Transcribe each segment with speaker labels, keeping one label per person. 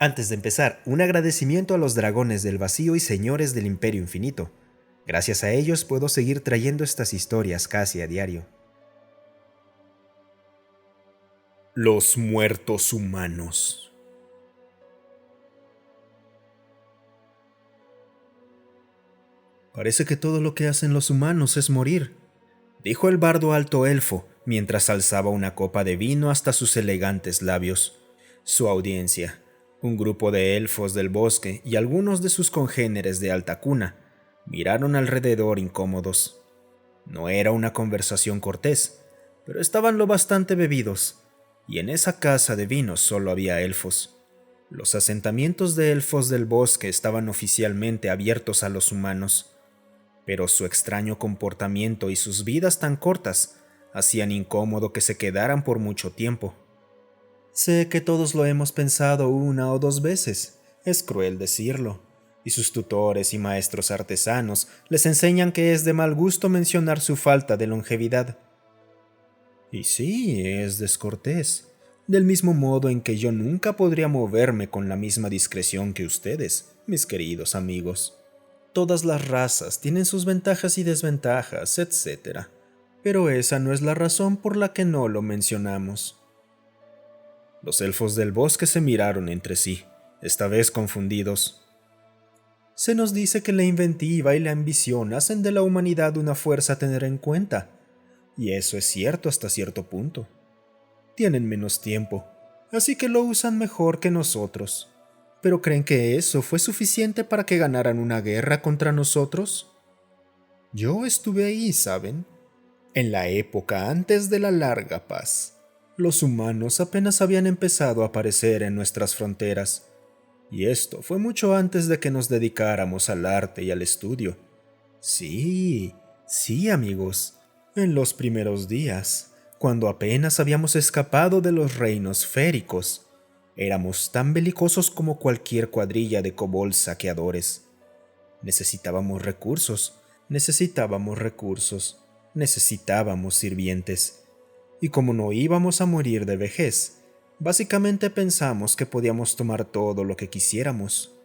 Speaker 1: Antes de empezar, un agradecimiento a los dragones del vacío y señores del Imperio Infinito. Gracias a ellos puedo seguir trayendo estas historias casi a diario. Los muertos humanos. Parece que todo lo que hacen los humanos es morir, dijo el bardo alto elfo, mientras alzaba una copa de vino hasta sus elegantes labios. Su audiencia, un grupo de elfos del bosque y algunos de sus congéneres de alta cuna, miraron alrededor incómodos. No era una conversación cortés, pero estaban lo bastante bebidos, y en esa casa de vinos solo había elfos. Los asentamientos de elfos del bosque estaban oficialmente abiertos a los humanos, pero su extraño comportamiento y sus vidas tan cortas hacían incómodo que se quedaran por mucho tiempo. Sé que todos lo hemos pensado una o dos veces, es cruel decirlo, y sus tutores y maestros artesanos les enseñan que es de mal gusto mencionar su falta de longevidad. Y sí, es descortés, del mismo modo en que yo nunca podría moverme con la misma discreción que ustedes, mis queridos amigos. Todas las razas tienen sus ventajas y desventajas, etc. Pero esa no es la razón por la que no lo mencionamos. Los elfos del bosque se miraron entre sí, esta vez confundidos. Se nos dice que la inventiva y la ambición hacen de la humanidad una fuerza a tener en cuenta, y eso es cierto hasta cierto punto. Tienen menos tiempo, así que lo usan mejor que nosotros. ¿Pero creen que eso fue suficiente para que ganaran una guerra contra nosotros? Yo estuve ahí, ¿saben? En la época antes de la larga paz. Los humanos apenas habían empezado a aparecer en nuestras fronteras, y esto fue mucho antes de que nos dedicáramos al arte y al estudio. Sí, sí, amigos, en los primeros días, cuando apenas habíamos escapado de los reinos féricos, éramos tan belicosos como cualquier cuadrilla de kobolds saqueadores. Necesitábamos recursos, necesitábamos recursos, necesitábamos sirvientes. Y como no íbamos a morir de vejez, básicamente pensamos que podíamos tomar todo lo que quisiéramos.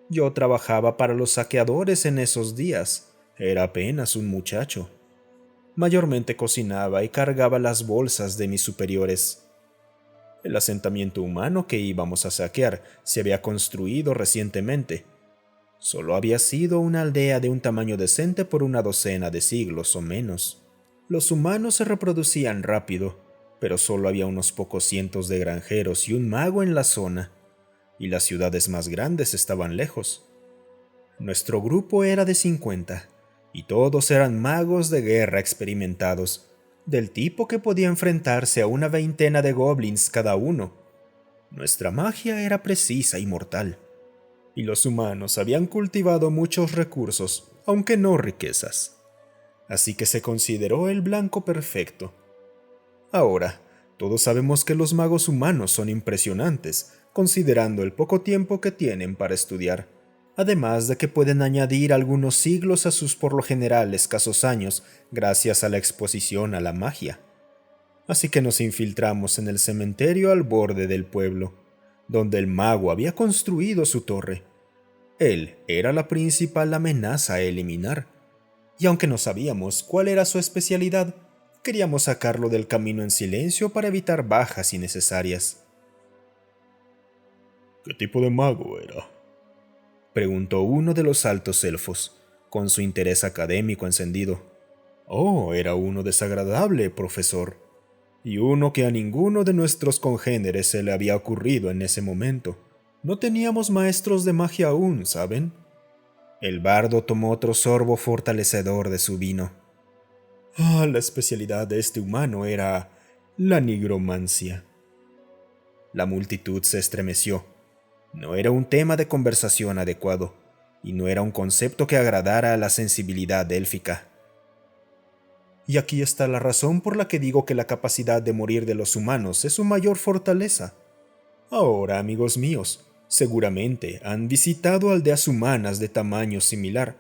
Speaker 1: Yo trabajaba para los saqueadores en esos días, era apenas un muchacho. Mayormente cocinaba y cargaba las bolsas de mis superiores. El asentamiento humano que íbamos a saquear se había construido recientemente. Solo había sido una aldea de un tamaño decente por una docena de siglos o menos. Los humanos se reproducían rápido, pero solo había unos pocos cientos de granjeros y un mago en la zona, y las ciudades más grandes estaban lejos. Nuestro grupo era de 50, y todos eran magos de guerra experimentados, del tipo que podía enfrentarse a una veintena de goblins cada uno. Nuestra magia era precisa y mortal, y los humanos habían cultivado muchos recursos, aunque no riquezas. Así que se consideró el blanco perfecto. Ahora, todos sabemos que los magos humanos son impresionantes, considerando el poco tiempo que tienen para estudiar, además de que pueden añadir algunos siglos a sus por lo general escasos años gracias a la exposición a la magia. Así que nos infiltramos en el cementerio al borde del pueblo, donde el mago había construido su torre. Él era la principal amenaza a eliminar, y aunque no sabíamos cuál era su especialidad, queríamos sacarlo del camino en silencio para evitar bajas innecesarias. ¿Qué tipo de mago era?, preguntó uno de los altos elfos, con su interés académico encendido. Oh, era uno desagradable, profesor, y uno que a ninguno de nuestros congéneres se le había ocurrido en ese momento. No teníamos maestros de magia aún, ¿saben? El bardo tomó otro sorbo fortalecedor de su vino. La especialidad de este humano era la nigromancia. La multitud se estremeció. No era un tema de conversación adecuado, y no era un concepto que agradara a la sensibilidad élfica. Y aquí está la razón por la que digo que la capacidad de morir de los humanos es su mayor fortaleza. Ahora, amigos míos, seguramente han visitado aldeas humanas de tamaño similar.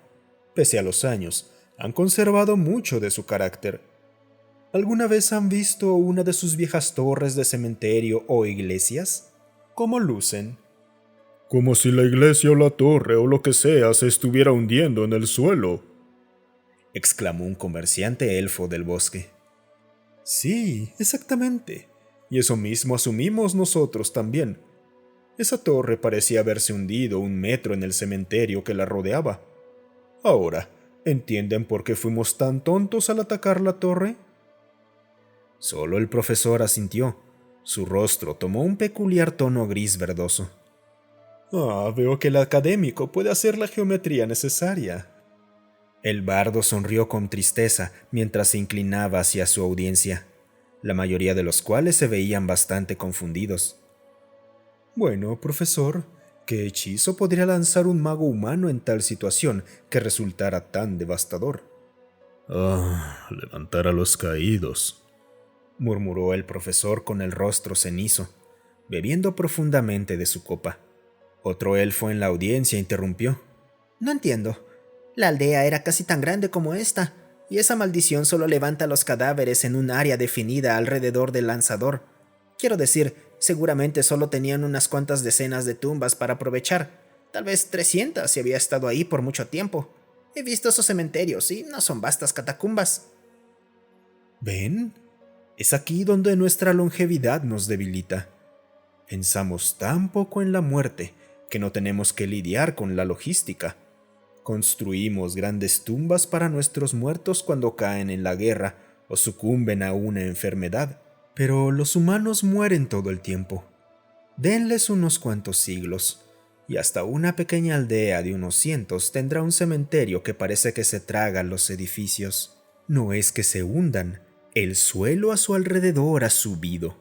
Speaker 1: Pese a los años, han conservado mucho de su carácter. ¿Alguna vez han visto una de sus viejas torres de cementerio o iglesias? ¿Cómo lucen?
Speaker 2: Como si la iglesia o la torre o lo que sea se estuviera hundiendo en el suelo,
Speaker 1: exclamó un comerciante elfo del bosque. Sí, exactamente. Y eso mismo asumimos nosotros también. Esa torre parecía haberse hundido 1 metro en el cementerio que la rodeaba. Ahora, ¿entienden por qué fuimos tan tontos al atacar la torre? Solo el profesor asintió. Su rostro tomó un peculiar tono gris verdoso. Veo que el académico puede hacer la geometría necesaria. El bardo sonrió con tristeza mientras se inclinaba hacia su audiencia, la mayoría de los cuales se veían bastante confundidos. Bueno, profesor, ¿qué hechizo podría lanzar un mago humano en tal situación que resultara tan devastador?
Speaker 2: Levantar a los caídos,
Speaker 1: murmuró el profesor con el rostro cenizo, bebiendo profundamente de su copa. Otro elfo en la audiencia interrumpió. No entiendo. La aldea era casi tan grande como esta, y esa maldición solo levanta los cadáveres en un área definida alrededor del lanzador. Quiero decir, seguramente solo tenían unas cuantas decenas de tumbas para aprovechar, tal vez 300 si había estado ahí por mucho tiempo. He visto esos cementerios y no son vastas catacumbas. ¿Ven? Es aquí donde nuestra longevidad nos debilita. Pensamos tan poco en la muerte que no tenemos que lidiar con la logística. Construimos grandes tumbas para nuestros muertos cuando caen en la guerra o sucumben a una enfermedad, pero los humanos mueren todo el tiempo. Denles unos cuantos siglos, y hasta una pequeña aldea de unos cientos tendrá un cementerio que parece que se traga los edificios. No es que se hundan, el suelo a su alrededor ha subido.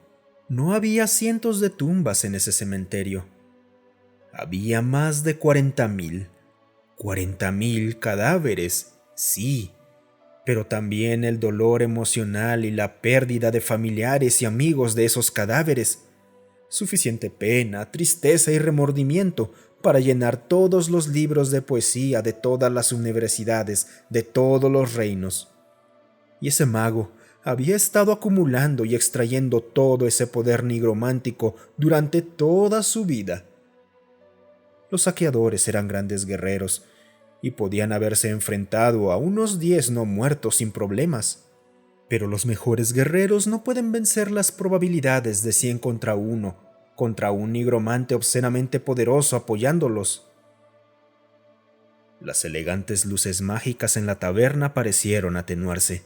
Speaker 1: No había cientos de tumbas en ese cementerio. Había más de 40,000. 40,000 cadáveres, sí, pero también el dolor emocional y la pérdida de familiares y amigos de esos cadáveres. Suficiente pena, tristeza y remordimiento para llenar todos los libros de poesía de todas las universidades, de todos los reinos. Y ese mago había estado acumulando y extrayendo todo ese poder nigromántico durante toda su vida. Los saqueadores eran grandes guerreros y podían haberse enfrentado a unos 10 no muertos sin problemas. Pero los mejores guerreros no pueden vencer las probabilidades de 100 contra 1, contra un nigromante obscenamente poderoso apoyándolos. Las elegantes luces mágicas en la taberna parecieron atenuarse,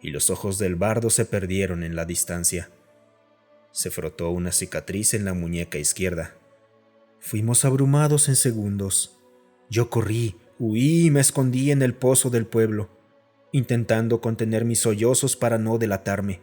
Speaker 1: y los ojos del bardo se perdieron en la distancia. Se frotó una cicatriz en la muñeca izquierda. Fuimos abrumados en segundos. Yo corrí, huí y me escondí en el pozo del pueblo, intentando contener mis sollozos para no delatarme.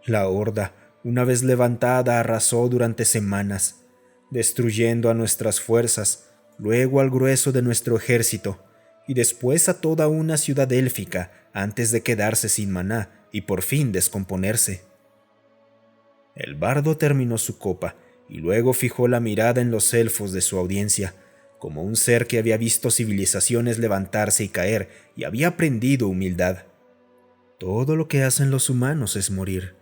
Speaker 1: La horda, una vez levantada, arrasó durante semanas, destruyendo a nuestras fuerzas, luego al grueso de nuestro ejército, y después a toda una ciudad élfica antes de quedarse sin maná y por fin descomponerse. El bardo terminó su copa y luego fijó la mirada en los elfos de su audiencia, como un ser que había visto civilizaciones levantarse y caer y había aprendido humildad. Todo lo que hacen los humanos es morir,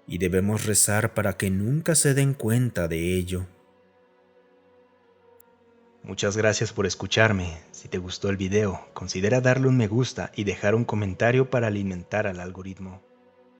Speaker 1: y debemos rezar para que nunca se den cuenta de ello.
Speaker 3: Muchas gracias por escucharme. Si te gustó el video, considera darle un me gusta y dejar un comentario para alimentar al algoritmo.